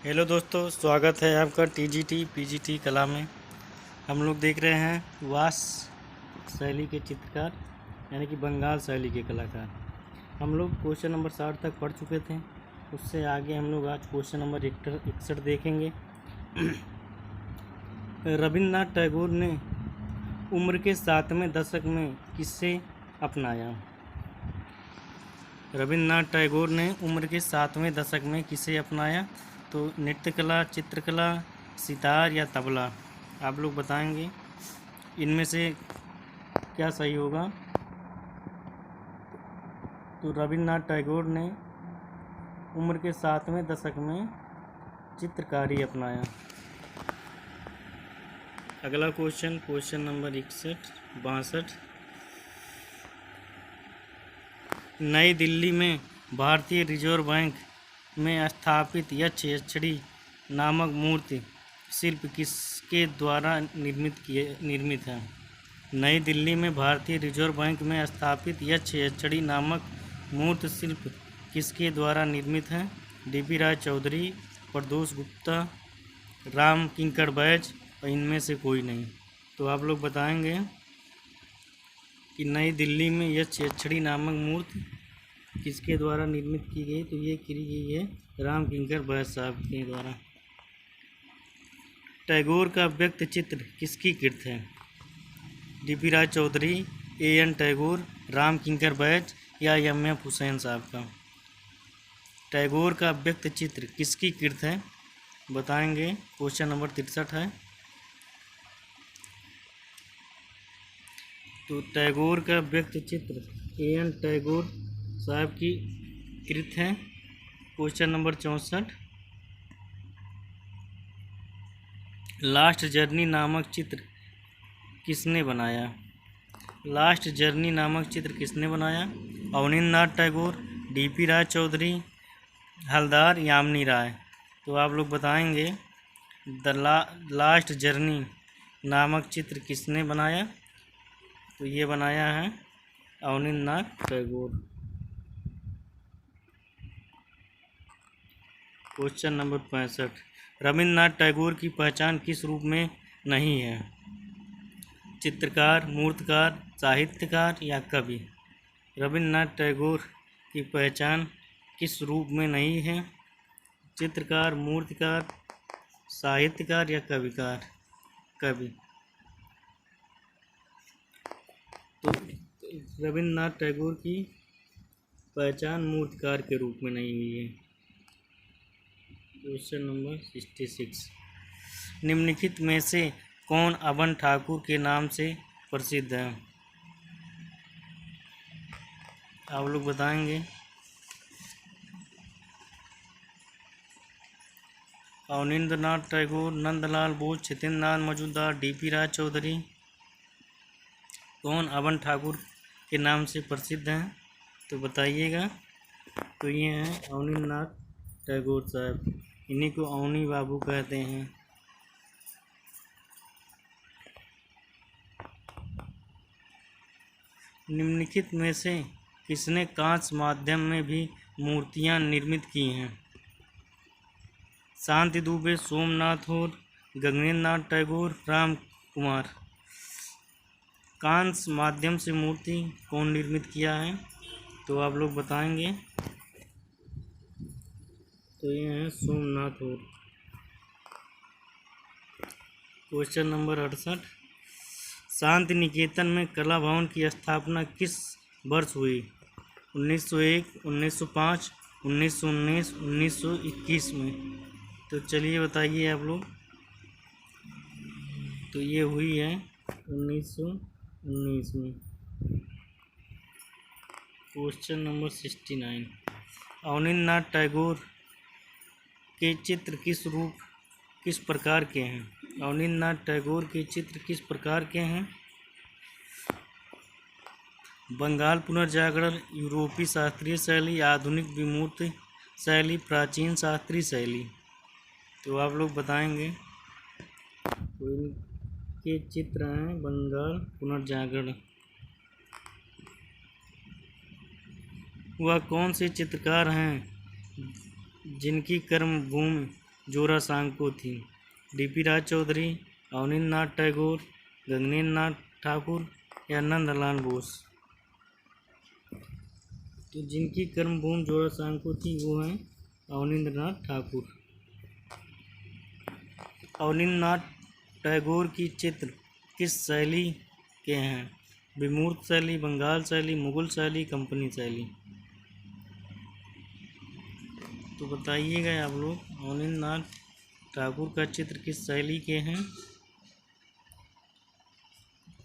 Hello दोस्तों, स्वागत है आपका टीजीटी पीजीटी कला में। हम लोग देख रहे हैं वास शैली के चित्रकार यानी कि बंगाल शैली के कलाकार। हम लोग क्वेश्चन नंबर 60 तक पढ़ चुके थे। उससे आगे हम लोग आज क्वेश्चन नंबर 61 देखेंगे। रविन्द्रनाथ टैगोर ने उम्र के 7वें दशक में किसे अपनाया? रविन्द्रनाथ टैगोर ने उम्र के 7वें दशक में किसे अपनाया? तो नृत्य कला, चित्रकला, सितार या तबला? आप लोग बताएंगे इनमें से क्या सही होगा। तो रविन्द्रनाथ टैगोर ने उम्र के 7वें दशक में चित्रकारी अपनाया। अगला क्वेश्चन नंबर 62। नई दिल्ली में भारतीय रिजर्व बैंक में स्थापित यक्षिणी नामक मूर्ति शिल्प किसके द्वारा निर्मित है? नई दिल्ली में भारतीय रिजर्व बैंक में स्थापित यक्षिणी नामक मूर्ति शिल्प किसके द्वारा निर्मित है? डीपी राय चौधरी, प्रदोष गुप्ता, राम किंकड़ बैज और इनमें से कोई नहीं। तो आप लोग बताएंगे कि नई दिल्ली में यक्षिणी नामक मूर्ति किसके द्वारा निर्मित की गई? तो ये की गई है राम किंकर बैज साहब के द्वारा। टैगोर का व्यक्त चित्र किसकी कृत है? डीपी राय चौधरी, एएन टैगोर, राम किंकर बैज या एमएफ हुसैन साहब का? टैगोर का व्यक्त चित्र किसकी कृत है? बताएंगे। क्वेश्चन नंबर 63 है। तो टैगोर का व्यक्त चित्र एएन टैगोर साहब की कृत है। Question number 64। लास्ट जर्नी नामक चित्र किसने बनाया? लास्ट जर्नी नामक चित्र किसने बनाया? अवनींद्रनाथ टैगोर, डीपी राय चौधरी, हलदार, यामिनी राय? तो आप लोग बताएंगे लास्ट जर्नी नामक चित्र किसने बनाया? तो ये बनाया है अवनींद्रनाथ टैगोर। Question number 65। रविन्द्रनाथ टैगोर की पहचान किस रूप में नहीं है? चित्रकार, मूर्तिकार, साहित्यकार या कवि? रविन्द्रनाथ टैगोर की पहचान किस रूप में नहीं है? चित्रकार, मूर्तिकार, साहित्यकार या कवि? तो रविन्द्रनाथ टैगोर की पहचान मूर्तिकार के रूप में नहीं हुई है। Question number 66। निम्नलिखित में से कौन अबन ठाकुर के नाम से प्रसिद्ध है? आप लोग बताएंगे। अवनींद्रनाथ टैगोर, नंदलाल बोस, छितेंद्रनाथ मजूमदार, डीपी राय चौधरी। कौन अबन ठाकुर के नाम से प्रसिद्ध हैं? तो बताइएगा। तो ये हैं अवनींद्रनाथ टैगोर साहब। इन्हीं को अवनी बाबू कहते हैं। निम्नलिखित में से किसने कांस्य माध्यम में भी मूर्तियां निर्मित की हैं? शांति दुबे, सोमनाथ और गगनेन्द्रनाथ टैगोर, राम कुमार। कांस्य माध्यम से मूर्ति कौन निर्मित किया है? तो आप लोग बताएंगे। तो ये है सोमनाथ और। Question number 68। शांति निकेतन में कला भवन की स्थापना किस वर्ष हुई? 1901, 1905, 1919, 1921 में? तो चलिए बताइए आप लोग। तो ये हुई है 1919 में। Question number 69। अवनींद्रनाथ टैगोर के चित्र किस प्रकार के हैं? अवनींद्रनाथ टैगोर के चित्र किस प्रकार के हैं? बंगाल पुनर्जागरण, यूरोपीय शास्त्रीय शैली, आधुनिक विमूर्त शैली, प्राचीन शास्त्रीय शैली? तो आप लोग बताएंगे। तो इनके चित्र हैं बंगाल पुनर्जागरण। वह कौन से चित्रकार हैं जिनकी कर्मभूमि जोरासांको थी? डीपी राज चौधरी, अवनींद्रनाथ टैगोर, गगनेन्द्र नाथ ठाकुर या नंदलाल बोस? तो जिनकी कर्मभूमि जोरासांको थी वो हैं अवनींद्रनाथ ठाकुर। अवनींद्रनाथ टैगोर की चित्र किस शैली के हैं? विमूर्त शैली, बंगाल शैली, मुगल शैली, कंपनी शैली? तो बताइएगा आप लोग, अवनींद्रनाथ ठाकुर का चित्र किस शैली के हैं?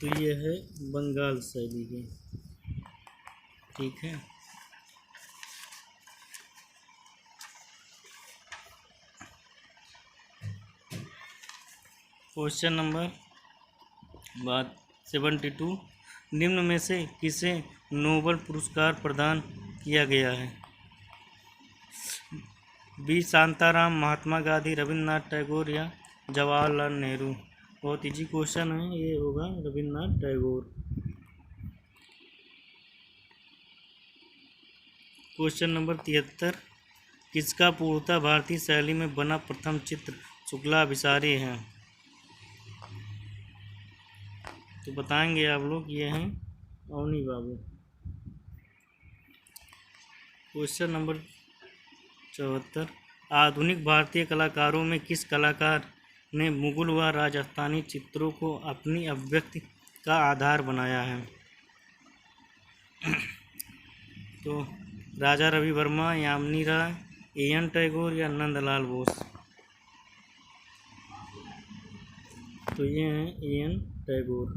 तो ये है बंगाल शैली के। ठीक है। क्वेश्चन नंबर 72, निम्न में से किसे नोबेल पुरस्कार प्रदान किया गया है? बी शांताराम, महात्मा गांधी, रविन्द्रनाथ टैगोर या जवाहरलाल नेहरू? बहुत इजी क्वेश्चन है, ये होगा रविन्द्रनाथ टैगोर। क्वेश्चन नंबर 73, किसका पूर्णतः भारतीय शैली में बना प्रथम चित्र शुक्लाभिसारी है? तो बताएंगे आप लोग, ये हैं अवनी बाबू। क्वेश्चन नंबर 74, आधुनिक भारतीय कलाकारों में किस कलाकार ने मुगल व राजस्थानी चित्रों को अपनी अभिव्यक्ति का आधार बनाया है? तो राजा रवि वर्मा, यामिनी राय, ए.एन. टैगोर या नंदलाल बोस? तो ये हैं ए.एन. टैगोर।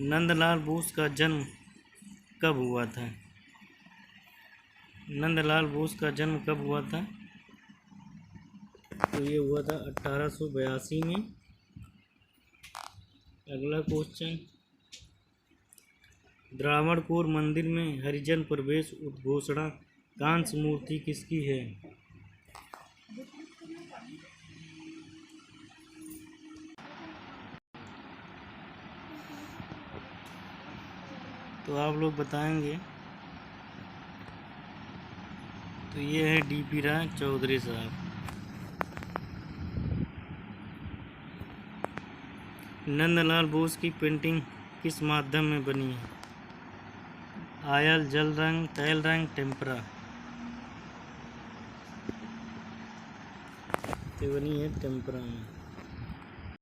नंदलाल बोस का जन्म कब हुआ था? नंदलाल बोस का जन्म कब हुआ था? तो ये हुआ था 1882 में। अगला क्वेश्चन, द्रावणकोर मंदिर में हरिजन प्रवेश उद्घोषणा कांस्य मूर्ति किसकी है? तो आप लोग बताएंगे। तो ये है डीपी राज चौधरी साहब। नंदलाल बोस की पेंटिंग किस माध्यम में बनी है? ऑयल, जल रंग, तैल रंग, टेम्परा? तो बनी है टेम्परा में।